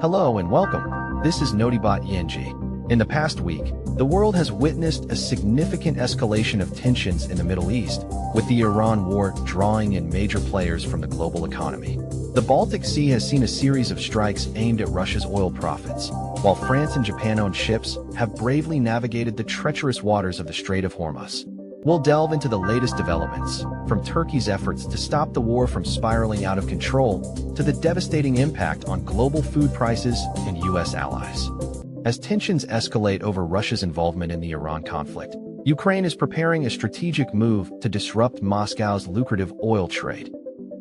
Hello and welcome. This is Notibot ENG. In the past week, the world has witnessed a significant escalation of tensions in the Middle East, with the Iran war drawing in major players from the global economy. The Baltic Sea has seen a series of strikes aimed at Russia's oil profits, while France and Japan-owned ships have bravely navigated the treacherous waters of the Strait of Hormuz. We'll delve into the latest developments, from Turkey's efforts to stop the war from spiraling out of control to the devastating impact on global food prices and U.S. allies. As tensions escalate over Russia's involvement in the Iran conflict, Ukraine is preparing a strategic move to disrupt Moscow's lucrative oil trade.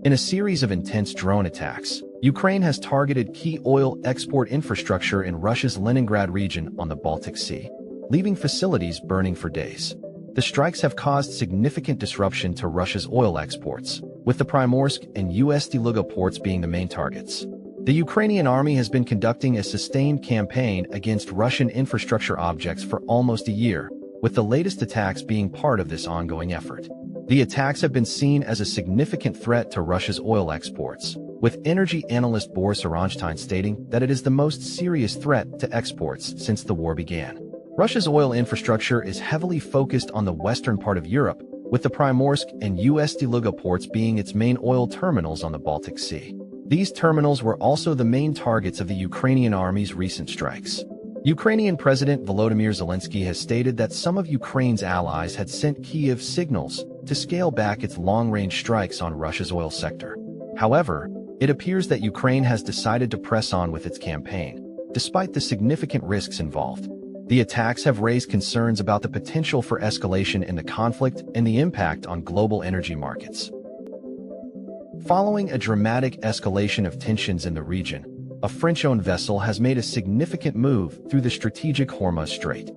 In a series of intense drone attacks, Ukraine has targeted key oil export infrastructure in Russia's Leningrad region on the Baltic Sea, leaving facilities burning for days. The strikes have caused significant disruption to Russia's oil exports, with the Primorsk and Ust-Luga ports being the main targets. The Ukrainian army has been conducting a sustained campaign against Russian infrastructure objects for almost a year, with the latest attacks being part of this ongoing effort. The attacks have been seen as a significant threat to Russia's oil exports, with energy analyst Boris Aronstein stating that it is the most serious threat to exports since the war began. Russia's oil infrastructure is heavily focused on the western part of Europe, with the Primorsk and Ust-Luga ports being its main oil terminals on the Baltic Sea. These terminals were also the main targets of the Ukrainian army's recent strikes. Ukrainian President Volodymyr Zelensky has stated that some of Ukraine's allies had sent Kyiv signals to scale back its long-range strikes on Russia's oil sector. However, it appears that Ukraine has decided to press on with its campaign, despite the significant risks involved. The attacks have raised concerns about the potential for escalation in the conflict and the impact on global energy markets. Following a dramatic escalation of tensions in the region, a French-owned vessel has made a significant move through the strategic Hormuz Strait.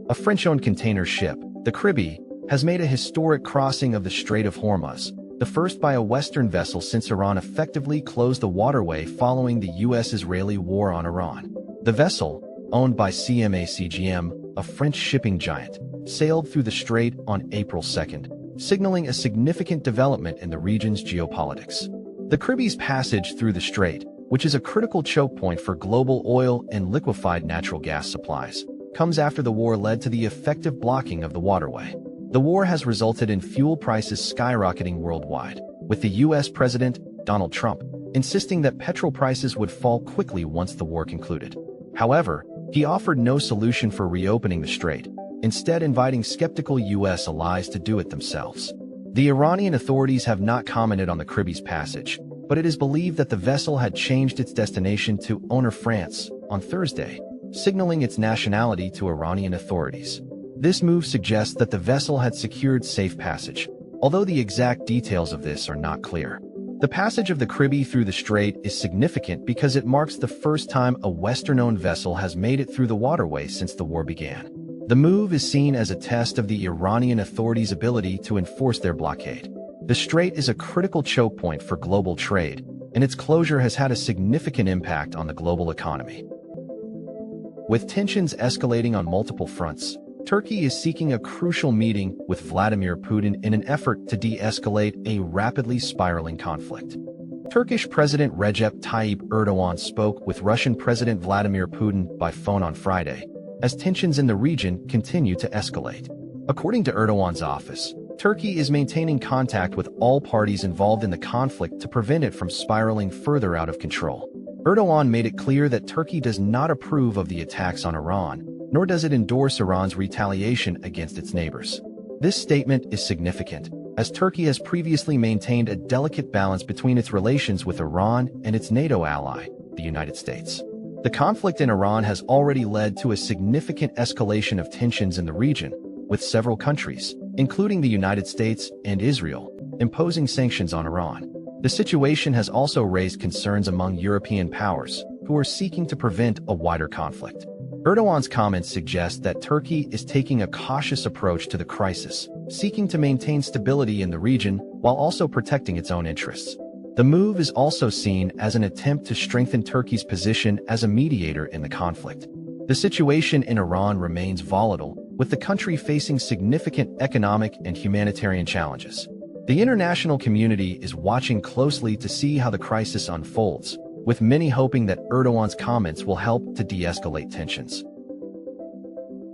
A French-owned container ship, the Caribbean, has made a historic crossing of the Strait of Hormuz, the first by a Western vessel since Iran effectively closed the waterway following the U.S.-Israeli war on Iran. The vessel, owned by CMA-CGM, a French shipping giant, sailed through the strait on April 2nd, signaling a significant development in the region's geopolitics. The Caribbean's passage through the strait, which is a critical choke point for global oil and liquefied natural gas supplies, comes after the war led to the effective blocking of the waterway. The war has resulted in fuel prices skyrocketing worldwide, with the U.S. President, Donald Trump, insisting that petrol prices would fall quickly once the war concluded. However, he offered no solution for reopening the strait, instead inviting skeptical U.S. allies to do it themselves. The Iranian authorities have not commented on the Caribbean's passage, but it is believed that the vessel had changed its destination to owner France on Thursday, signaling its nationality to Iranian authorities. This move suggests that the vessel had secured safe passage, although the exact details of this are not clear. The passage of the Caribbean through the strait is significant because it marks the first time a Western-owned vessel has made it through the waterway since the war began. The move is seen as a test of the Iranian authorities' ability to enforce their blockade. The strait is a critical choke point for global trade, and its closure has had a significant impact on the global economy. With tensions escalating on multiple fronts, Turkey is seeking a crucial meeting with Vladimir Putin in an effort to de-escalate a rapidly spiraling conflict. Turkish President Recep Tayyip Erdogan spoke with Russian President Vladimir Putin by phone on Friday, as tensions in the region continue to escalate. According to Erdogan's office, Turkey is maintaining contact with all parties involved in the conflict to prevent it from spiraling further out of control. Erdogan made it clear that Turkey does not approve of the attacks on Iran, nor does it endorse Iran's retaliation against its neighbors. This statement is significant, as Turkey has previously maintained a delicate balance between its relations with Iran and its NATO ally, the United States. The conflict in Iran has already led to a significant escalation of tensions in the region, with several countries, including the United States and Israel, imposing sanctions on Iran. The situation has also raised concerns among European powers, who are seeking to prevent a wider conflict. Erdogan's comments suggest that Turkey is taking a cautious approach to the crisis, seeking to maintain stability in the region while also protecting its own interests. The move is also seen as an attempt to strengthen Turkey's position as a mediator in the conflict. The situation in Iran remains volatile, with the country facing significant economic and humanitarian challenges. The international community is watching closely to see how the crisis unfolds, with many hoping that Erdogan's comments will help to de-escalate tensions.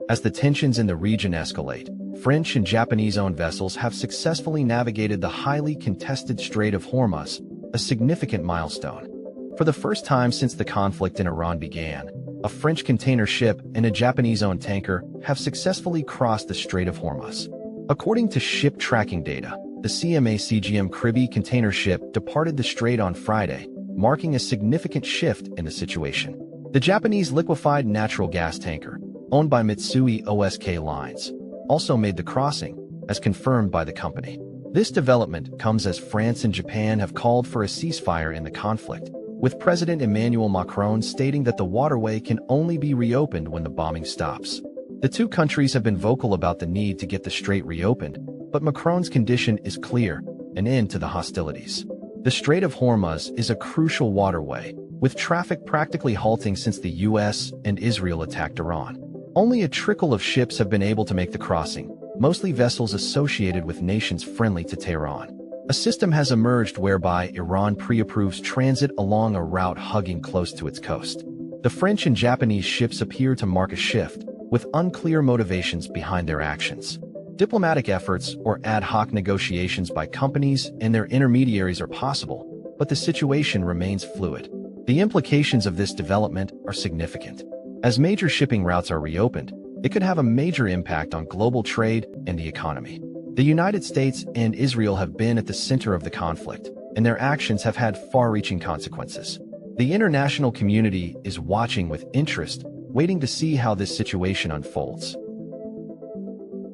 As the tensions in the region escalate, French and Japanese-owned vessels have successfully navigated the highly contested Strait of Hormuz, a significant milestone. For the first time since the conflict in Iran began, a French container ship and a Japanese-owned tanker have successfully crossed the Strait of Hormuz. According to ship tracking data, the CMA-CGM Caribbean container ship departed the strait on Friday, marking a significant shift in the situation. The Japanese liquefied natural gas tanker, owned by Mitsui O.S.K. Lines, also made the crossing, as confirmed by the company. This development comes as France and Japan have called for a ceasefire in the conflict, with President Emmanuel Macron stating that the waterway can only be reopened when the bombing stops. The two countries have been vocal about the need to get the strait reopened, but Macron's condition is clear: an end to the hostilities. The Strait of Hormuz is a crucial waterway, with traffic practically halting since the US and Israel attacked Iran. Only a trickle of ships have been able to make the crossing, mostly vessels associated with nations friendly to Tehran. A system has emerged whereby Iran pre-approves transit along a route hugging close to its coast. The French and Japanese ships appear to mark a shift, with unclear motivations behind their actions. Diplomatic efforts or ad hoc negotiations by companies and their intermediaries are possible, but the situation remains fluid. The implications of this development are significant. As major shipping routes are reopened, it could have a major impact on global trade and the economy. The United States and Israel have been at the center of the conflict, and their actions have had far-reaching consequences. The international community is watching with interest, waiting to see how this situation unfolds.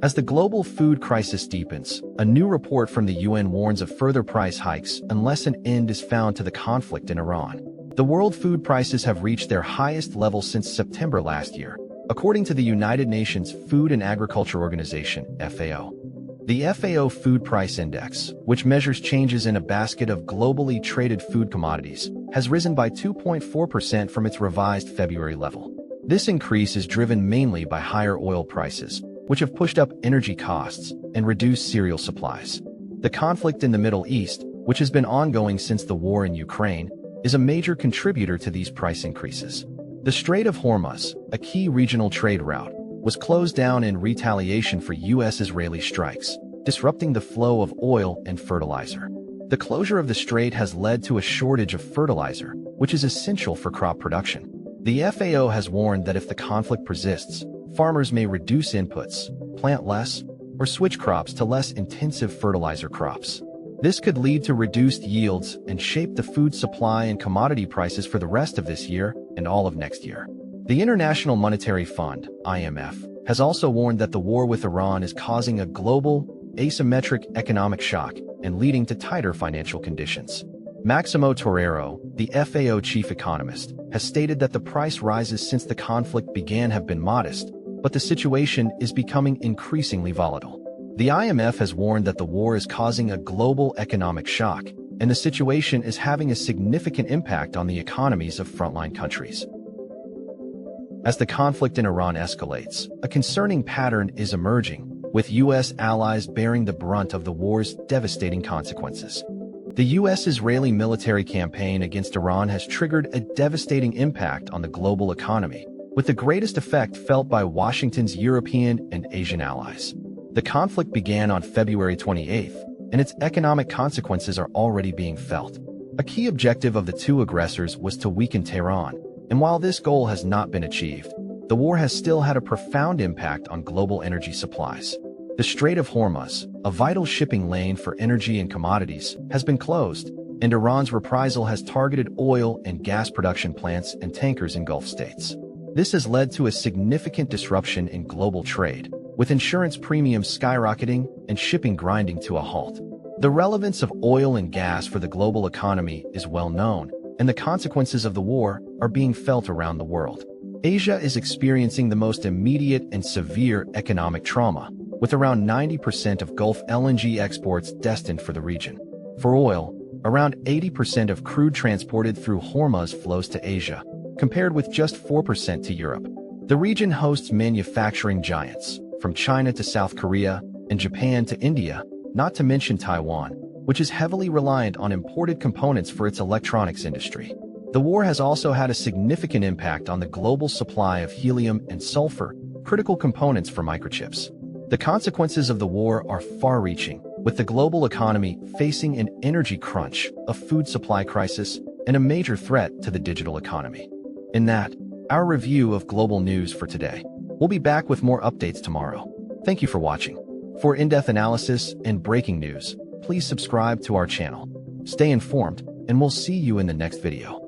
As the global food crisis deepens, a new report from the UN warns of further price hikes unless an end is found to the conflict in Iran. The world food prices have reached their highest level since September last year, according to the United Nations Food and Agriculture Organization, FAO. The FAO Food Price Index, which measures changes in a basket of globally traded food commodities, has risen by 2.4% from its revised February level. This increase is driven mainly by higher oil prices, which have pushed up energy costs and reduced cereal supplies. The conflict in the Middle East, which has been ongoing since the war in Ukraine, is a major contributor to these price increases. The Strait of Hormuz, a key regional trade route, was closed down in retaliation for U.S.-Israeli strikes, disrupting the flow of oil and fertilizer. The closure of the strait has led to a shortage of fertilizer, which is essential for crop production. The FAO has warned that if the conflict persists, farmers may reduce inputs, plant less, or switch crops to less intensive fertilizer crops. This could lead to reduced yields and shape the food supply and commodity prices for the rest of this year and all of next year. The International Monetary Fund, IMF, has also warned that the war with Iran is causing a global, asymmetric economic shock and leading to tighter financial conditions. Maximo Torero, the FAO chief economist, has stated that the price rises since the conflict began have been modest, but the situation is becoming increasingly volatile. The IMF has warned that the war is causing a global economic shock, and the situation is having a significant impact on the economies of frontline countries. As the conflict in Iran escalates, a concerning pattern is emerging, with U.S. allies bearing the brunt of the war's devastating consequences. The U.S.-Israeli military campaign against Iran has triggered a devastating impact on the global economy, with the greatest effect felt by Washington's European and Asian allies. The conflict began on February 28th, and its economic consequences are already being felt. A key objective of the two aggressors was to weaken Tehran, and while this goal has not been achieved, the war has still had a profound impact on global energy supplies. The Strait of Hormuz, a vital shipping lane for energy and commodities, has been closed, and Iran's reprisal has targeted oil and gas production plants and tankers in Gulf states. This has led to a significant disruption in global trade, with insurance premiums skyrocketing and shipping grinding to a halt. The relevance of oil and gas for the global economy is well known, and the consequences of the war are being felt around the world. Asia is experiencing the most immediate and severe economic trauma, with around 90% of Gulf LNG exports destined for the region. For oil, around 80% of crude transported through Hormuz flows to Asia, compared with just 4% to Europe. The region hosts manufacturing giants, from China to South Korea and Japan to India, not to mention Taiwan, which is heavily reliant on imported components for its electronics industry. The war has also had a significant impact on the global supply of helium and sulfur, critical components for microchips. The consequences of the war are far-reaching, with the global economy facing an energy crunch, a food supply crisis, and a major threat to the digital economy. In that, our review of global news for today. We'll be back with more updates tomorrow. Thank you for watching. For in-depth analysis and breaking news, please subscribe to our channel. Stay informed, and we'll see you in the next video.